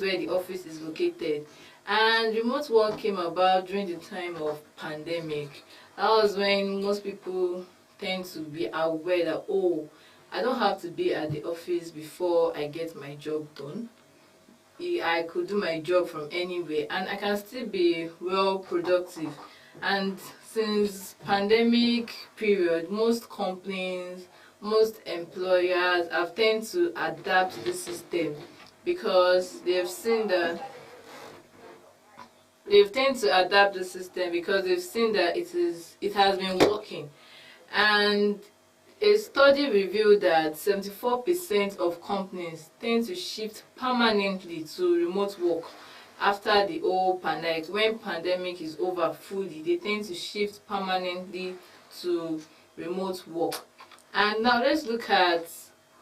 where the office is located. And remote work came about during the time of pandemic. That was when most people tend to be aware that, oh, I don't have to be at the office before I get my job done. I could do my job from anywhere and I can still be well productive. And since pandemic period, most companies, most employers have tend to adapt to the system because they've tend to adapt the system because they've seen that it has been working. And a study revealed that 74% of companies tend to shift permanently to remote work after the whole pandemic. When pandemic is over fully, they tend to shift permanently to remote work. And now let's look at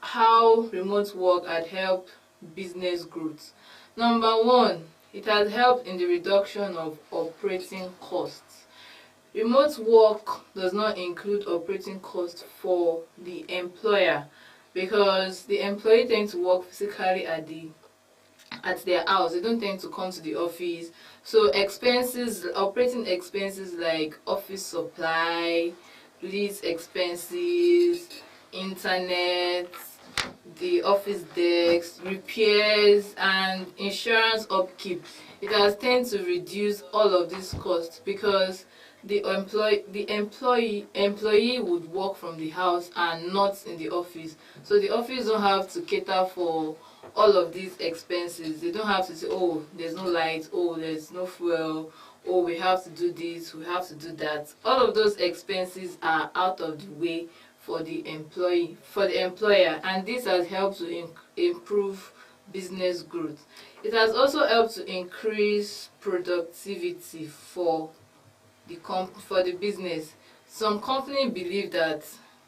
how remote work had helped business growth. Number one, it has helped in the reduction of operating costs. Remote work does not include operating costs for the employer because the employee tends to work physically at their house. They don't tend to come to the office. So operating expenses like office supply, lease expenses, internet, the office desks, repairs, and insurance upkeep, it has tended to reduce all of these costs because the employee would work from the house and not in the office. So the office don't have to cater for all of these expenses. They don't have to say, oh, there's no light, oh, there's no fuel, oh, we have to do this, we have to do that. All of those expenses are out of the way for the employer, and this has helped to improve business growth. It has also helped to increase productivity for the business. Some companies believe that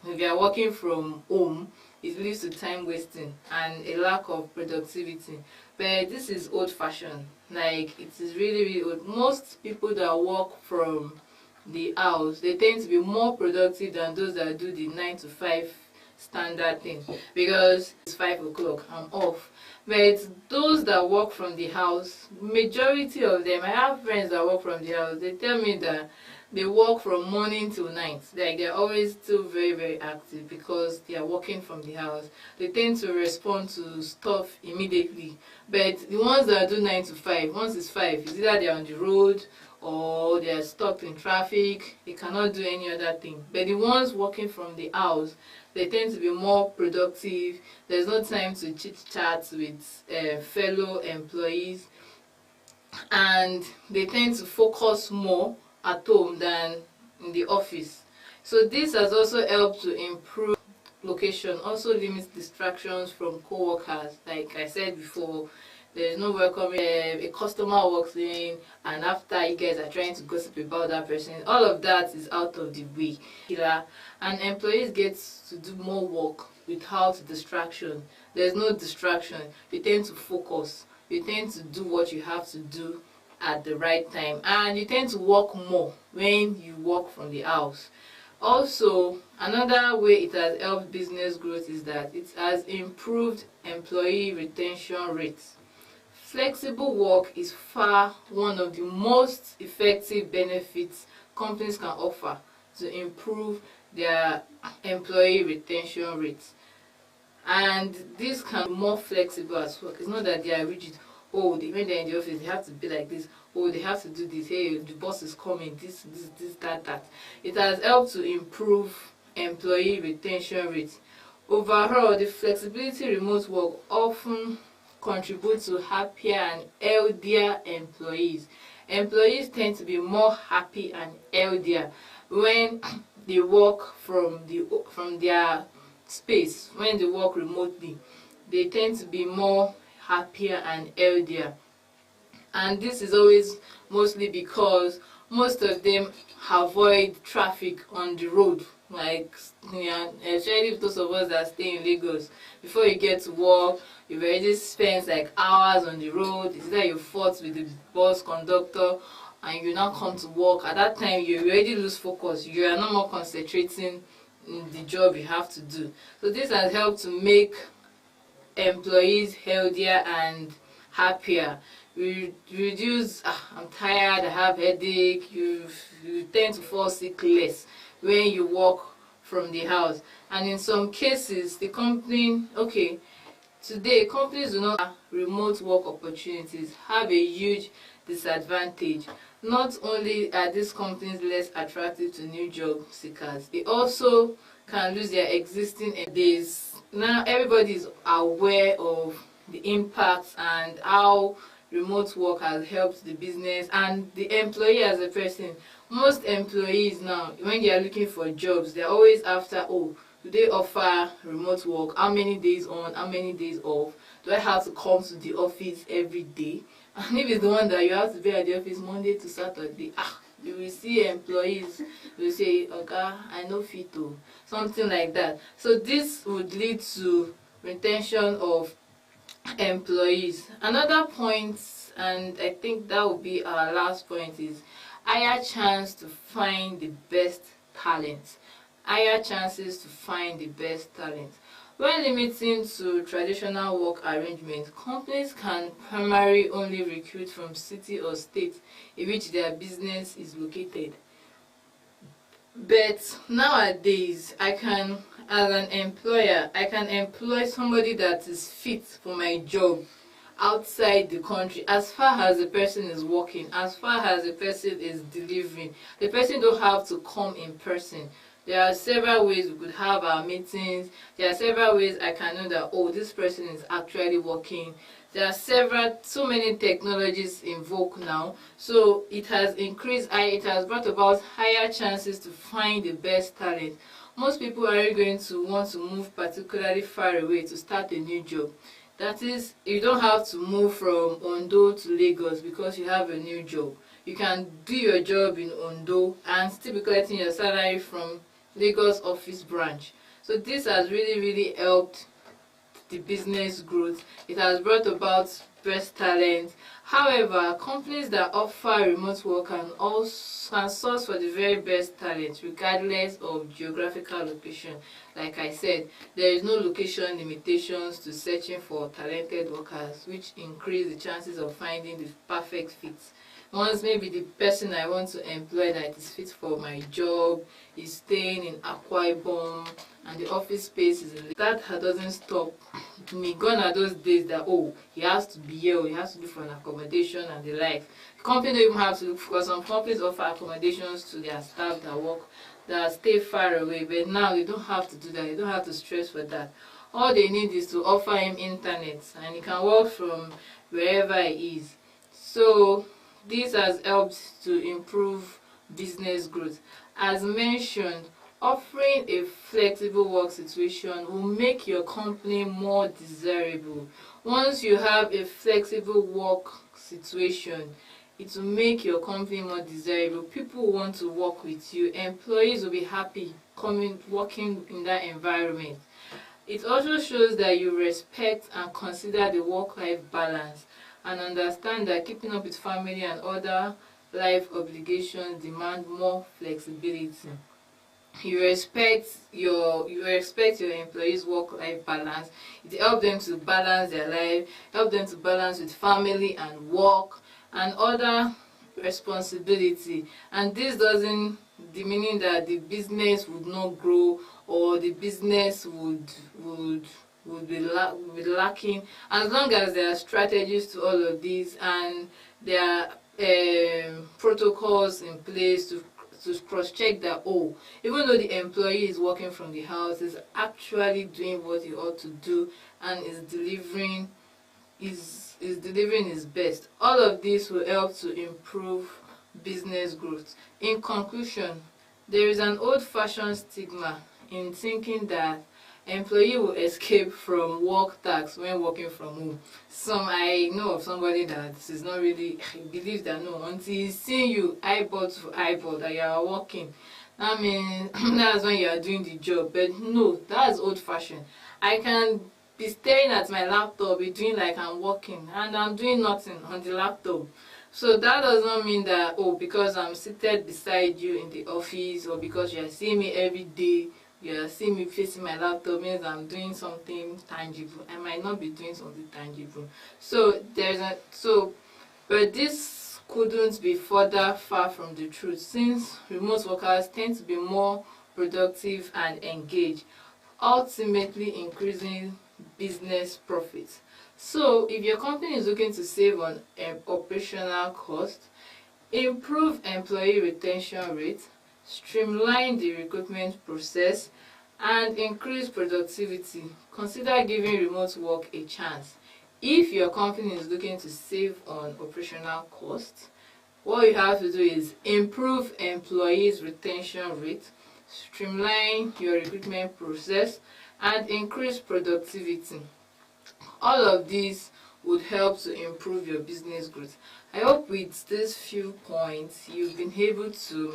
if you are working from home, it leads to time wasting and a lack of productivity. But this is old-fashioned. Like, it is really, really old. Most people that work from the house, they tend to be more productive than those that do the 9 to 5 standard thing because it's 5 o'clock, I'm off. But those that work from the house, majority of them, I have friends that work from the house, they tell me that they work from morning till night. Like, they're always still very, very active because they are working from the house. They tend to respond to stuff immediately. But the ones that do 9 to 5, once it's 5, it's either they're on the road or they're stuck in traffic. They cannot do any other thing. But the ones working from the house, they tend to be more productive. There's no time to chit chat with fellow employees, and they tend to focus more at home than in the office. So this has also helped to improve location, also limits distractions from co-workers. Like I said before, there is no welcome. A customer walks in and after you guys are trying to gossip about that person, all of that is out of the way. And employees get to do more work without distraction. There's no distraction. You tend to focus. You tend to do what you have to do at the right time, and you tend to work more when you work from the house. Also, another way it has helped business growth is that it has improved employee retention rates. Flexible work is far one of the most effective benefits companies can offer to improve their employee retention rates. And this can be more flexible as well. It's not that they are rigid. Oh, when they're in the office, they have to be like this. Oh, they have to do this. Hey, the boss is coming. This, that. It has helped to improve employee retention rates. Overall, the flexibility remote work often contributes to happier and healthier employees. Employees tend to be more happy and healthier when they work from their space. When they work remotely, they tend to be more happier and healthier. And this is always mostly because most of them avoid traffic on the road. Like, especially those of us that stay in Lagos, before you get to work, you've already spent like hours on the road. It's that you fought with the bus conductor and you now come to work. At that time, you already lose focus. You are no more concentrating in the job you have to do. So this has helped to make employees healthier and happier. You reduce, I'm tired, I have headache. You tend to fall sick less when you work from the house. And in some cases, the company, okay, today companies do not have remote work opportunities, have a huge disadvantage. Not only are these companies less attractive to new job seekers, they also can lose their existing days. Now everybody is aware of the impacts and how remote work has helped the business and the employee as a person. Most employees now, when they are looking for jobs, they're always after, oh, do they offer remote work? How many days on, how many days off? Do I have to come to the office every day? And if it's the one that you have to be at the office Monday to Saturday, you will see employees will say, okay, I no fit to, something like that. So this would lead to retention of employees. Another point, and I think that would be our last point, is higher chance to find the best talent. Higher chances to find the best talent. When limiting to traditional work arrangements, companies can primarily only recruit from city or state in which their business is located. But nowadays, as an employer, I can employ somebody that is fit for my job outside the country, as far as the person is working, as far as the person is delivering. The person don't have to come in person. There are several ways we could have our meetings. There are several ways I can know that, oh, this person is actually working. There are so many technologies in vogue now. So it has brought about higher chances to find the best talent. Most people aren't going to want to move particularly far away to start a new job. That is, you don't have to move from Ondo to Lagos because you have a new job. You can do your job in Ondo and still be collecting your salary from Lagos office branch. So this has really helped the business growth. It has brought about best talent. However, companies that offer remote work can source for the very best talent regardless of geographical location. Like I said, there is no location limitations to searching for talented workers, which increase the chances of finding the perfect fit. Once maybe the person I want to employ that is fit for my job is staying in Akwa Ibom and the office space is in that doesn't stop me. Gone are those days that, oh, he has to be here, or he has to look for an accommodation and the like. The company don't even have to look for. Some companies offer accommodations to their staff that stay far away, but now they don't have to do that. They don't have to stress for that. All they need is to offer him internet and he can work from wherever he is. So this has helped to improve business growth. As mentioned, offering a flexible work situation will make your company more desirable. Once you have a flexible work situation, it will make your company more desirable. People will want to work with you. Employees will be happy working in that environment. It also shows that you respect and consider the work-life balance and understand that keeping up with family and other life obligations demand more flexibility. You respect your employees' work-life balance. It helps them to balance their life, help them to balance with family and work and other responsibility. And this doesn't mean that the business would not grow or the business would be lacking, as long as there are strategies to all of these and there are protocols in place to cross-check that, oh, even though the employee is working from the house, is actually doing what he ought to do and is delivering his best. All of this will help to improve business growth. In conclusion, there is an old-fashioned stigma in thinking that employee will escape from work tax when working from home. I know of somebody that is not really believes that no, until he's seeing you eyeball to eyeball that you are working, I mean that's when you are doing the job. But no, that's old-fashioned. I can be staring at my laptop, be doing like I'm working, and I'm doing nothing on the laptop. So that does not mean that, oh, because I'm seated beside you in the office or because you are seeing me every day You see me facing my laptop means I'm doing something tangible. I might not be doing something tangible. But this couldn't be further far from the truth, since remote workers tend to be more productive and engaged, ultimately increasing business profits. So if your company is looking to save on operational costs, improve employee retention rate, streamline the recruitment process, and increase productivity, consider giving remote work a chance. If your company is looking to save on operational costs, what you have to do is improve employees retention rate, streamline your recruitment process, and increase productivity. All of these would help to improve your business growth. I hope with these few points you've been able to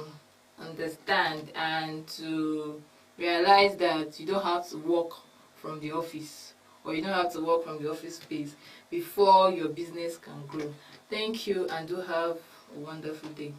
understand and to realize that you don't have to work from the office, or you don't have to work from the office space before your business can grow. Thank you, and do have a wonderful day.